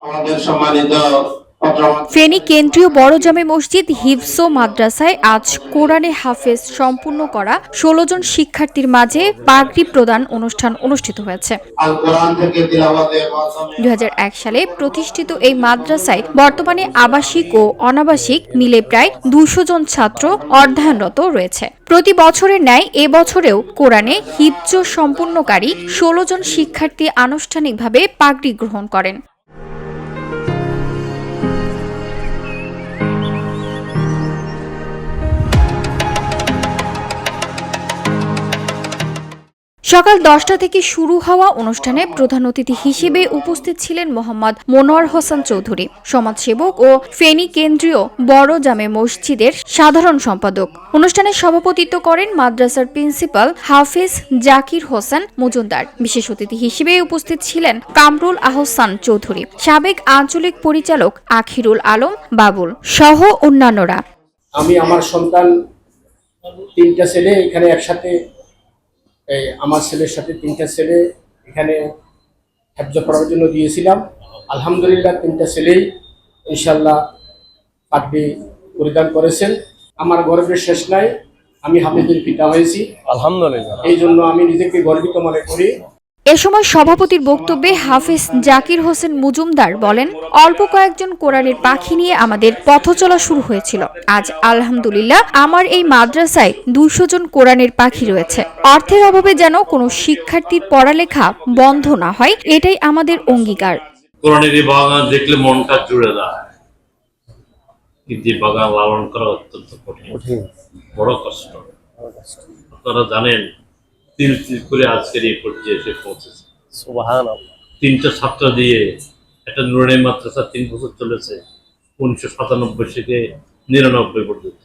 আমাদের সম্মানিত ফেনী কেন্দ্রীয় বড় জামে মসজিদ হিফজ মাদ্রাসায় আজ কোরআনে হাফেজ সম্পূর্ণ করা ১৬ জন শিক্ষার্থীর মাঝে পাগড়ি প্রদান অনুষ্ঠান অনুষ্ঠিত হয়েছে। ২০০১ সালে প্রতিষ্ঠিত এই মাদ্রাসায় বর্তমানে আবাসিক ও অনাবাসিক মিলে প্রায় ২০০ জন ছাত্র অধ্যয়নরত রয়েছে। প্রতি বছরের ন্যায় এবছরেও কোরআনে হিফজ সম্পূর্ণকারী ১৬ জন শিক্ষার্থী আনুষ্ঠানিকভাবে পাগড়ি গ্রহণ করেন। সকাল ১০টা থেকে শুরু হওয়া অনুষ্ঠানে প্রধান অতিথি হিসেবে উপস্থিত ছিলেন মোহাম্মদ মনোয়ার হোসেন চৌধুরী, সমাজসেবক ও ফেনী কেন্দ্রীয় বড় জামে মসজিদের সাধারণ সম্পাদক। অনুষ্ঠানে সভাপতিত্ব করেন মাদ্রাসার প্রিন্সিপাল হাফেজ জাকির হোসেন মজুমদার। বিশেষ অতিথি হিসেবে উপস্থিত ছিলেন কামরুল আহসান চৌধুরী, সাবেক আঞ্চলিক পরিচালক আখিরুল আলম বাবুল সহ অন্যান্যরা। আমি আমার সন্তান 3টা ছেলে এখানে একসাথে, আমার ছেলের সাথে 3টা ছেলে এখানে হেফজ করার জন্য দিয়েছিলাম। আলহামদুলিল্লাহ 3টা ছেলেই ইনশাল্লাহ পাগড়ি পরিধান করেছেন। আমার গর্বের শেষ নাই, আমি হাফেজের পিতা হয়েছি আলহামদুলিল্লাহ, এই জন্য আমি নিজেকে গর্বিত মনে করি। এ সময় সভাপতির বক্তব্যে হাফেজ জাকির হোসেন মজুমদার বলেন, অল্প কয়েকজন কোরআনের পাখি নিয়ে আমাদের পথ চলা শুরু হয়েছিল। আজ আলহামদুলিল্লাহ আমার এই মাদ্রাসায় ২০০ জন কোরআনের পাখি রয়েছে। অর্থের অভাবে যেন কোনো শিক্ষার্থীর পড়ালেখা বন্ধ না হয়, এটাই আমাদের অঙ্গীকার। কোরআনের এই বাগান দেখলে মনটা জুড়ে যায়, কিন্তু এই বাগান লালন করা অত্যন্ত কঠিন, বড় কষ্ট। আপনারা জানেন তিল তিল করে আজকের এই পর্যায়ে এসে পৌঁছেছে। সুবহানাল্লাহ। 3টা ছাত্র দিয়ে একটা নুরানি মাদ্রাসা 3 বছর চলেছে, 1997 থেকে 99 পর্যন্ত।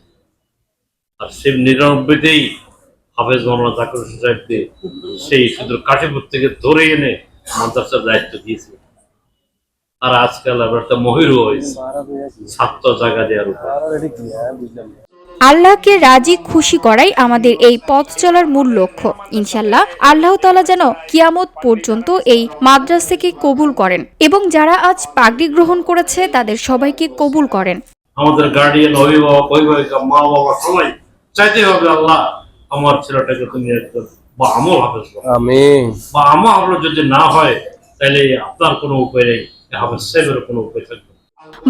আর সেই 99তেই হাফেজ মোহাম্মদ জাকির হোসেন সাহেবকে সেই শুধু কাশীপুর থেকে ধরে এনে মাদ্রাসার দায়িত্ব দিয়েছে। আর আজকাল আবার একটা মহিরু হয়েছে ছাত্র জায়গা দেওয়ার উপর। আল্লাহকে রাজি খুশি করাই আমাদের এই পথ চলার মূল লক্ষ্য। ইনশাআল্লাহ আল্লাহ তাআলা যেন কিয়ামত পর্যন্ত এই মাদ্রাসাকে কবুল করেন এবং যারা আজ পাগড়ি গ্রহণ করেছে তাদের সবাইকে কবুল করেন। আমাদের গার্ডিয়ান, অভিভাবক, অভিভাবিকা, মা বাবা সবাই চাইতে হবে, আল্লাহ আমার ছেলেটাকে তুমি একজন বা আমল হাফেজ করো। আমিন। বা আমল হাফেজ যদি না হয় তাহলে আপনার কোনো উপায় নেই, হাফেজ সাহেবের কোনো উপায় থাকবে।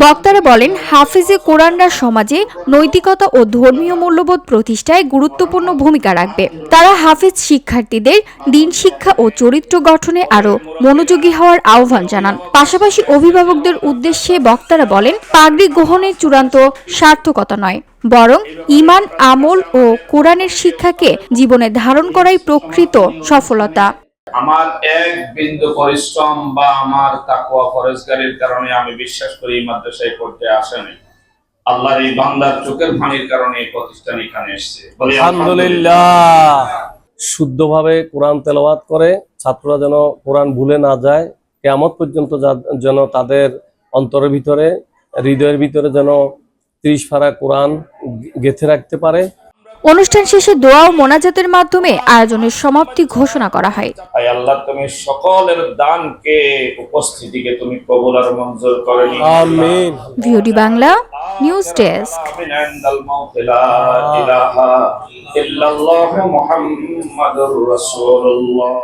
বক্তারা বলেন, হাফেজে কোরআনরা সমাজে নৈতিকতা ও ধর্মীয় মূল্যবোধ প্রতিষ্ঠায় গুরুত্বপূর্ণ ভূমিকা রাখবে। তারা হাফেজ শিক্ষার্থীদের দিন শিক্ষা ও চরিত্র গঠনে আরো মনোযোগী হওয়ার আহ্বান জানান। পাশাপাশি অভিভাবকদের উদ্দেশ্যে বক্তারা বলেন, পাগড়ি গ্রহণের চূড়ান্ত সার্থকতা নয়, বরং ঈমান, আমল ও কোরআনের শিক্ষাকে জীবনে ধারণ করাই প্রকৃত সফলতা। আমার এক বিন্দু পরিশ্রম বা আমার তাকওয়া ফরজগারির কারণে আমি বিশ্বাস করি এই মাদ্রাসায় পড়তে আসেনি, আল্লাহর এই বান্দার চোখের পানির কারণে এই প্রতিষ্ঠান এখানে এসেছে। আলহামদুলিল্লাহ। শুদ্ধভাবে কোরআন তেলাওয়াত করে ছাত্ররা যেন কোরআন ভুলে না যায়, কিয়ামত পর্যন্ত যেন তাদের অন্তরের ভিতরে, হৃদয়ের ভিতরে যেন 30 পারা কোরআন গেঁথে রাখতে পারে। অনুষ্ঠান শেষে দোয়া ও মোনাজাতের মাধ্যমে আয়োজনের সমাপ্তি ঘোষণা করা হয়। আল্লাহ তুমি সকলের দানকে, উপস্থিতিকে তুমি কবুল আর মঞ্জুর করে নিও। আমিন। VOD Bangla news desk. ইল্লাল্লাহু মুহাম্মাদুর রাসূলুল্লাহ।